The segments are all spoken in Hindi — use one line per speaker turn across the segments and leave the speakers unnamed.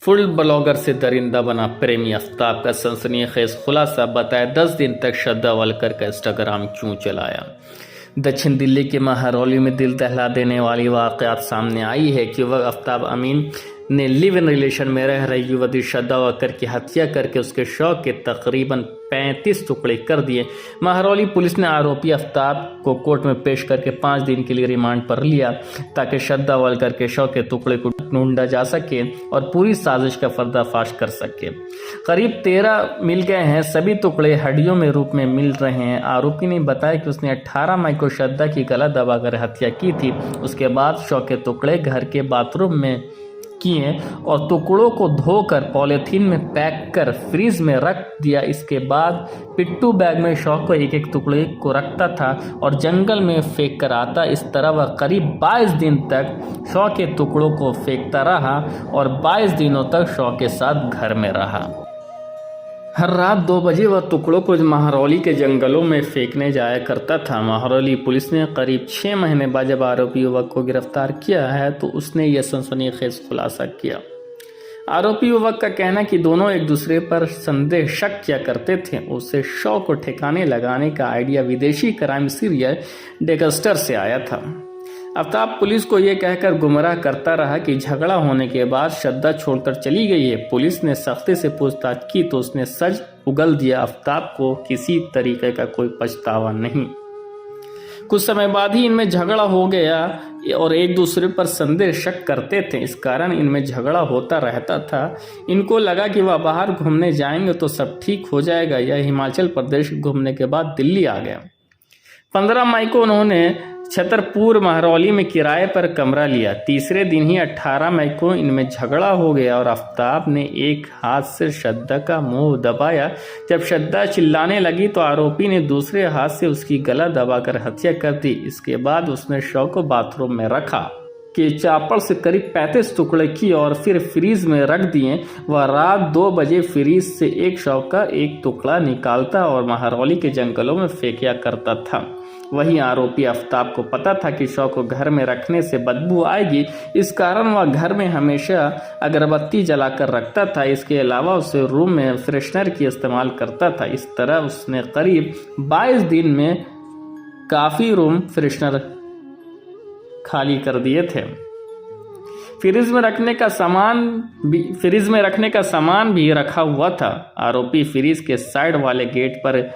फूड ब्लॉगर से दरिंदा बना प्रेमी आफ्ताब का सनसनीखेज खुलासा, बताया 10 दिन तक श्रद्धा वालकर का इंस्टाग्राम क्यों चलाया। दक्षिण दिल्ली के महरौली में दिल दहला देने वाली वाक़यात सामने आई है कि वह आफ्ताब अमीन ने लिव इन रिलेशन में रह रही युवती श्रद्धा वाकर की हत्या करके उसके शौक के तकरीबन 35 टुकड़े कर दिए। महरौली पुलिस ने आरोपी आफ्ताब को कोर्ट में पेश करके 5 दिन के लिए रिमांड पर लिया ताकि श्रद्धा वाकर के शौक के टुकड़े को ढूंढा जा सके और पूरी साजिश का पर्दाफाश कर सके। करीब 13 मिल गए हैं, सभी टुकड़े हड्डियों में रूप में मिल रहे हैं। आरोपी ने बताया कि उसने 18 मई को श्रद्धा की गला दबाकर हत्या की थी। उसके बाद शौक के टुकड़े घर के बाथरूम में किए और टुकड़ों को धोकर पॉलीथीन में पैक कर फ्रीज में रख दिया। इसके बाद पिट्ठू बैग में शौक को एक एक टुकड़े को रखता था और जंगल में फेंक कर आता। इस तरह वह करीब 22 दिन तक शौक के टुकड़ों को फेंकता रहा और 22 दिनों तक शौक के साथ घर में रहा। हर रात 2 बजे वह टुकड़ों को महरौली के जंगलों में फेंकने जाया करता था। महरौली पुलिस ने करीब 6 महीने बाद जब आरोपी युवक को गिरफ्तार किया है तो उसने यह सनसनीखेज खुलासा किया। आरोपी युवक का कहना कि दोनों एक दूसरे पर संदेह शक किया करते थे। उसे शौक को ठिकाने लगाने का आइडिया विदेशी क्राइम सीरियल डेक्स्टर से आया था। आफ्ताब पुलिस को यह कहकर गुमराह करता रहा कि झगड़ा होने के बाद श्रद्धा छोड़कर चली गई है। पुलिस ने सख्ती से पूछताछ की तो उसने सच उगल दिया। आफ्ताब को किसी तरीके का कोई पछतावा नहीं। कुछ समय बाद ही इनमें झगड़ा हो गया और एक दूसरे पर संदेह शक करते थे। इस कारण इनमें झगड़ा होता रहता था। इनको लगा कि वह बाहर घूमने जाएंगे तो सब ठीक हो जाएगा। यह हिमाचल प्रदेश घूमने के बाद दिल्ली आ गया। 15 मई को उन्होंने छतरपुर महरौली में किराए पर कमरा लिया। तीसरे दिन ही 18 मई को इनमें झगड़ा हो गया और आफ्ताब ने एक हाथ से श्रद्धा का मुंह दबाया। जब श्रद्धा चिल्लाने लगी तो आरोपी ने दूसरे हाथ से उसकी गला दबाकर हत्या कर दी। इसके बाद उसने शव को बाथरूम में रखा के चापड़ से करीब 35 टुकड़े किए और फिर फ्रीज में रख दिए। वह रात 2 बजे फ्रीज से एक शव का एक टुकड़ा निकालता और महरौली के जंगलों में फेंका करता था। वहीं आरोपी आफ्ताब को पता था कि शव को घर में रखने से बदबू आएगी। इस कारण वह घर में हमेशा अगरबत्ती जलाकर रखता था। इसके अलावा उसे रूम में फ्रेशनर की इस्तेमाल करता था। इस तरह उसने करीब 22 दिन में काफ़ी रूम फ्रेशनर खाली कर दिए थे। फ्रिज में रखने का सामान भी रखा हुआ था। आरोपी फ्रिज के साइड वाले गेट पर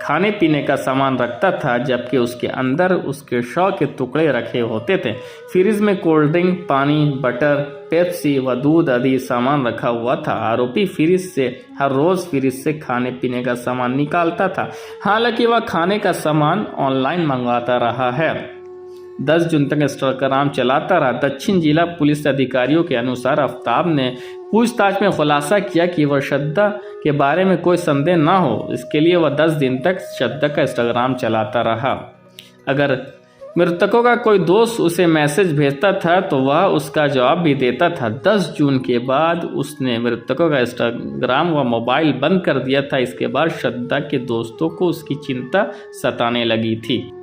खाने पीने का सामान रखता था, जबकि उसके अंदर उसके शव के टुकड़े रखे होते थे। फ्रिज में कोल्ड ड्रिंक, पानी, बटर, पेप्सी व दूध आदि सामान रखा हुआ था। आरोपी फ्रिज से हर रोज फ्रिज से खाने पीने का सामान निकालता था। हालांकि वह खाने का सामान ऑनलाइन मंगवाता रहा है। 10 जून तक इंस्टाग्राम चलाता रहा। दक्षिण जिला पुलिस अधिकारियों के अनुसार आफ्ताब ने पूछताछ में खुलासा किया कि वह श्रद्धा के बारे में कोई संदेह न हो, इसके लिए वह 10 दिन तक श्रद्धा का इंस्टाग्राम चलाता रहा। अगर मृतकों का कोई दोस्त उसे मैसेज भेजता था तो वह उसका जवाब भी देता था। 10 जून के बाद उसने मृतकों का इंस्टाग्राम व मोबाइल बंद कर दिया था। इसके बाद श्रद्धा के दोस्तों को उसकी चिंता सताने लगी थी।